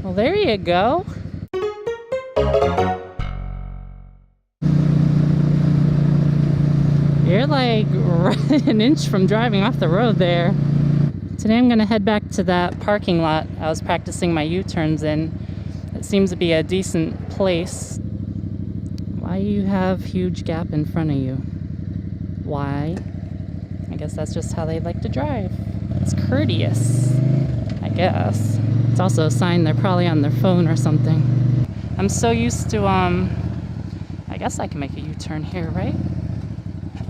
Well, there you go. You're like an inch from driving off the road there. Today I'm gonna head back to that parking lot I was practicing my U-turns in. It seems to be a decent place. Why do you have huge gap in front of you? Why? I guess that's just how they like to drive. It's courteous, I guess. It's also a sign they're probably on their phone or something. I'm so used to, I guess I can make a U-turn here, right?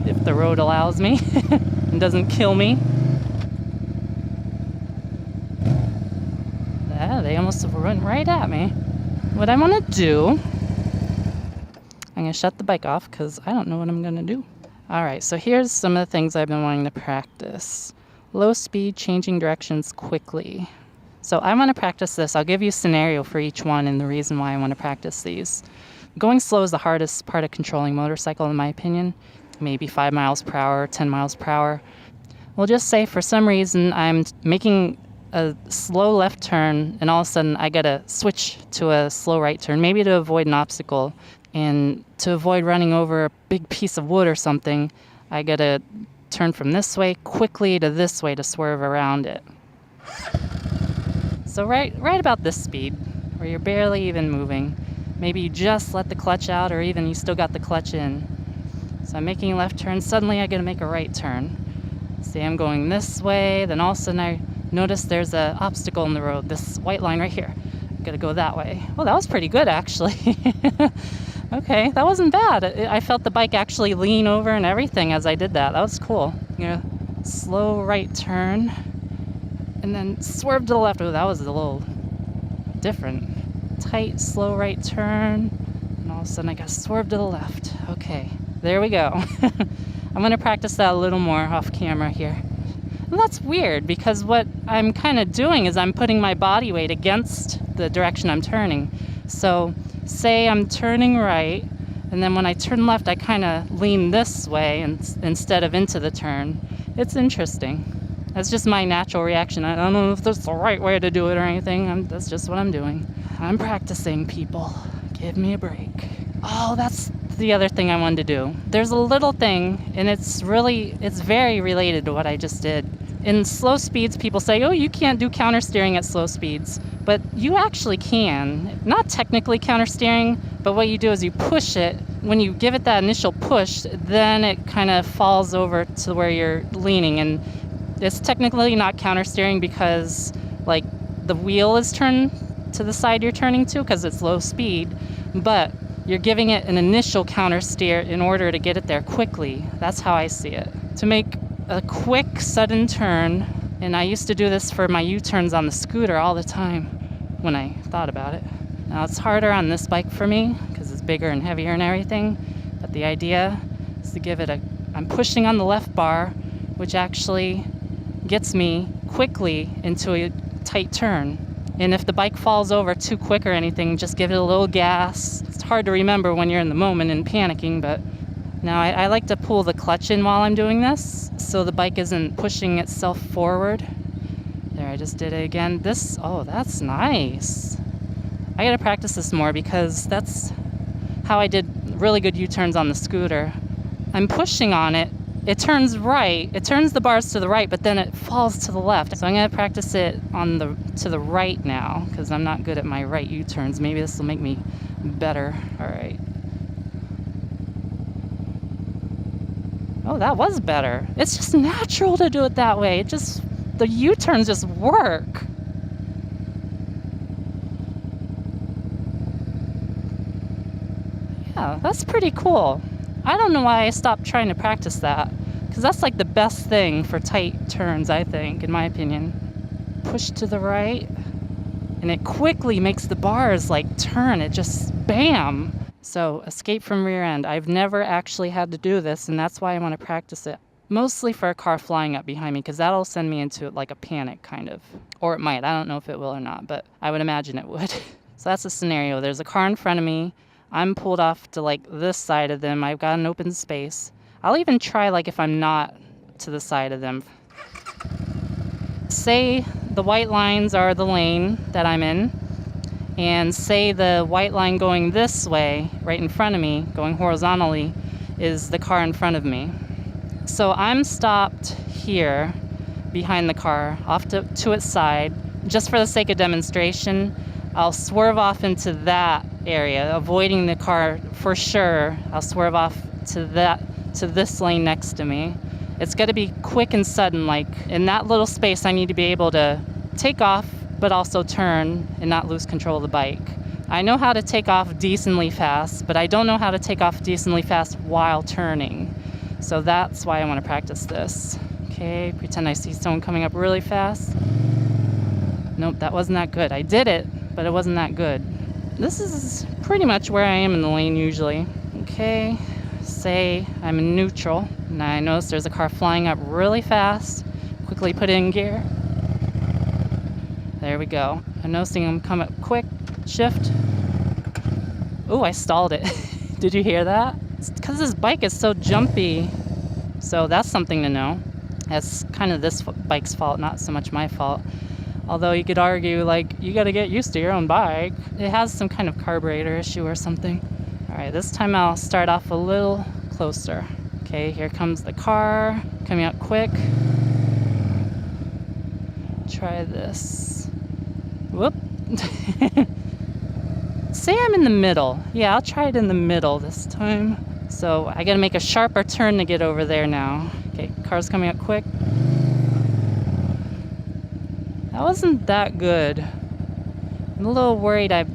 If the road allows me and doesn't kill me. Yeah, they almost run right at me. What I want to do, I'm going to shut the bike off because I don't know what I'm going to do. All right, so here's some of the things I've been wanting to practice. Low speed, changing directions quickly. So I want to practice this. I'll give you a scenario for each one and the reason why I want to practice these. Going slow is the hardest part of controlling motorcycle, in my opinion. Maybe 5 miles per hour, 10 miles per hour. We'll just say for some reason I'm making a slow left turn and all of a sudden I gotta switch to a slow right turn, maybe to avoid an obstacle. And to avoid running over a big piece of wood or something, I gotta turn from this way quickly to this way to swerve around it. So right about this speed, where you're barely even moving. Maybe you just let the clutch out or even you still got the clutch in. So I'm making a left turn, suddenly I gotta make a right turn. See, I'm going this way, then all of a sudden I notice there's an obstacle in the road, this white line right here. I gotta go that way. Oh, that was pretty good actually. Okay, that wasn't bad. I felt the bike actually lean over and everything as I did that. That was cool. You know, slow right turn and then swerve to the left. Oh, that was a little different. Tight, slow right turn, and all of a sudden I got to swerve to the left. Okay, there we go. I'm going to practice that a little more off camera here. And that's weird because what I'm kind of doing is I'm putting my body weight against the direction I'm turning. So say I'm turning right, and then when I turn left, I kind of lean this way instead of into the turn. It's interesting. That's just my natural reaction. I don't know if that's the right way to do it or anything. That's just what I'm doing. I'm practicing, people. Give me a break. Oh, that's the other thing I wanted to do. There's a little thing, and it's very related to what I just did. In slow speeds, people say, oh, you can't do countersteering at slow speeds. But you actually can. Not technically countersteering, but what you do is you push it. When you give it that initial push, then it kind of falls over to where you're leaning. And it's technically not countersteering because, like, the wheel is turned to the side you're turning to because it's low speed. But you're giving it an initial countersteer in order to get it there quickly. That's how I see it. To make a quick, sudden turn, and I used to do this for my U-turns on the scooter all the time when I thought about it. Now it's harder on this bike for me because it's bigger and heavier and everything, but the idea is to give it I'm pushing on the left bar, which actually gets me quickly into a tight turn. And if the bike falls over too quick or anything, just give it a little gas. It's hard to remember when you're in the moment and panicking, but now I like to pull the clutch in while I'm doing this so the bike isn't pushing itself forward. There, I just did it again. That's nice. I gotta practice this more because that's how I did really good U-turns on the scooter. I'm pushing on it. It turns right. It turns the bars to the right, but then it falls to the left. So I'm gonna practice it to the right now because I'm not good at my right U-turns. Maybe this will make me better. All right. Oh, that was better. It's just natural to do it that way. The U-turns just work. Yeah, that's pretty cool. I don't know why I stopped trying to practice that, because that's like the best thing for tight turns, I think, in my opinion. Push to the right, and it quickly makes the bars like turn. It just bam. So escape from rear end. I've never actually had to do this, and that's why I want to practice it. Mostly for a car flying up behind me, because that'll send me into like a panic, kind of. Or it might. I don't know if it will or not, but I would imagine it would. So that's a scenario. There's a car in front of me. I'm pulled off to like this side of them. I've got an open space. I'll even try like if I'm not to the side of them. Say the white lines are the lane that I'm in. and say the white line going this way, right in front of me, going horizontally, is the car in front of me. So I'm stopped here behind the car, off to its side. Just for the sake of demonstration, I'll swerve off into that area, avoiding the car for sure. I'll swerve off to this lane next to me. It's got to be quick and sudden. Like in that little space, I need to be able to take off, but also turn and not lose control of the bike. I know how to take off decently fast, but I don't know how to take off decently fast while turning. So that's why I want to practice this. Okay, pretend I see someone coming up really fast. Nope, that wasn't that good. I did it, but it wasn't that good. This is pretty much where I am in the lane usually. Okay, say I'm in neutral, and I notice there's a car flying up really fast. Quickly put it in gear. There we go. I'm noticing him come up quick. Shift. Oh, I stalled it. Did you hear that? It's because this bike is so jumpy. So that's something to know. That's kind of this bike's fault, not so much my fault. Although you could argue, like, you got to get used to your own bike. It has some kind of carburetor issue or something. All right, this time I'll start off a little closer. Okay, here comes the car, coming up quick. Try this. Whoop. Say I'm in the middle. Yeah, I'll try it in the middle this time. So I gotta make a sharper turn to get over there now. Okay, car's coming up quick. That wasn't that good. I'm a little worried I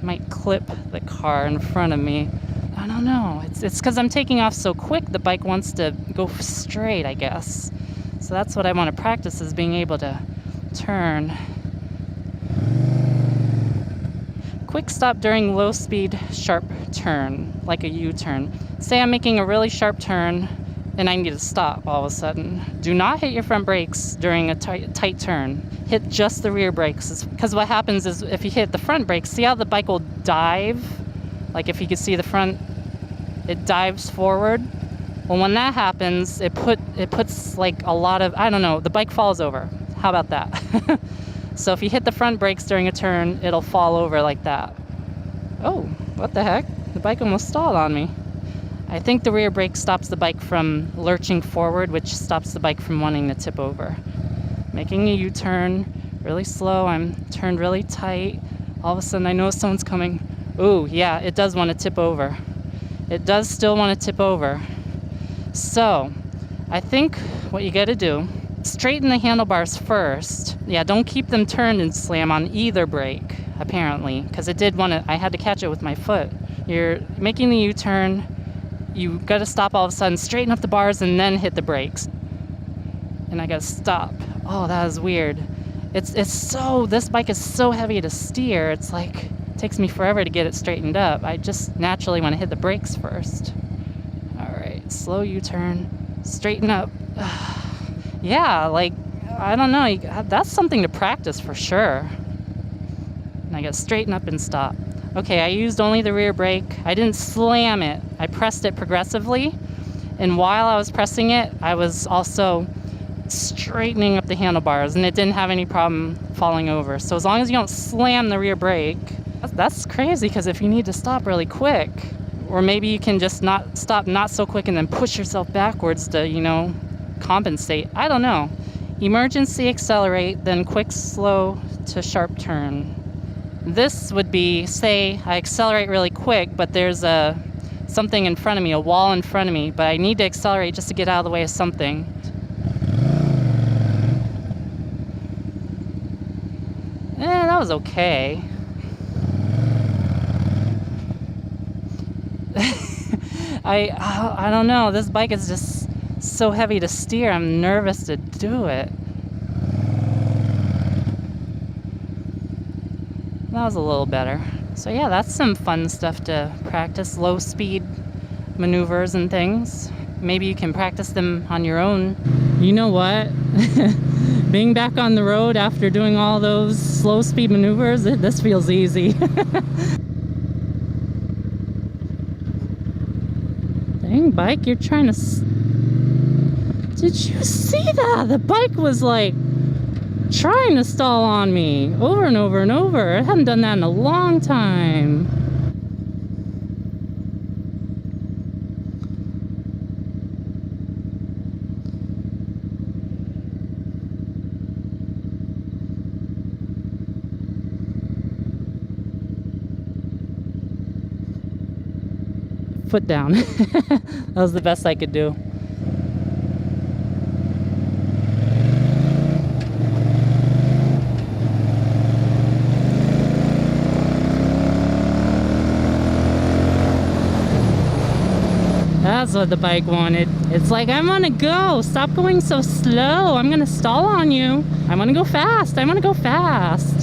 might clip the car in front of me. I don't know. It's because I'm taking off so quick, the bike wants to go straight, I guess. So that's what I want to practice, is being able to turn. Quick stop during low speed sharp turn, like a U-turn. Say I'm making a really sharp turn and I need to stop all of a sudden. Do not hit your front brakes during a tight turn. Hit just the rear brakes, because what happens is if you hit the front brakes, see how the bike will dive? Like if you could see the front, it dives forward. Well, when that happens, it puts like a lot of, I don't know, the bike falls over. How about that? So if you hit the front brakes during a turn, it'll fall over like that. Oh, what the heck? The bike almost stalled on me. I think the rear brake stops the bike from lurching forward, which stops the bike from wanting to tip over. Making a U-turn, really slow. I'm turned really tight. All of a sudden I know someone's coming. Ooh, yeah, it does want to tip over. It does still want to tip over. So I think what you got to do, straighten the handlebars first. Yeah, don't keep them turned and slam on either brake, apparently, because it did want to, I had to catch it with my foot. You're making the U-turn, you got to stop all of a sudden, straighten up the bars, and then hit the brakes. And I got to stop. Oh, that is weird. This bike is so heavy to steer, it's like, it takes me forever to get it straightened up. I just naturally want to hit the brakes first. All right, slow U-turn, straighten up. Yeah, like, I don't know, that's something to practice for sure. And I got to straighten up and stop. Okay, I used only the rear brake. I didn't slam it. I pressed it progressively. And while I was pressing it, I was also straightening up the handlebars, and it didn't have any problem falling over. So as long as you don't slam the rear brake, that's crazy, because if you need to stop really quick, or maybe you can just not stop not so quick and then push yourself backwards to, compensate. I don't know. Emergency accelerate, then quick slow to sharp turn. This would be, say I accelerate really quick, but there's something in front of me, a wall in front of me, but I need to accelerate just to get out of the way of something. That was okay. I don't know, this bike is just so heavy to steer, I'm nervous to do it. That was a little better. So yeah, that's some fun stuff to practice, low speed maneuvers and things. Maybe you can practice them on your own. You know what? Being back on the road after doing all those slow speed maneuvers, this feels easy. Dang bike, you're trying to... Did you see that? The bike was like trying to stall on me over and over and over. I haven't done that in a long time. Foot down. That was the best I could do. That's what the bike wanted. It's like, I want to go. Stop going so slow. I'm going to stall on you. I want to go fast. I want to go fast.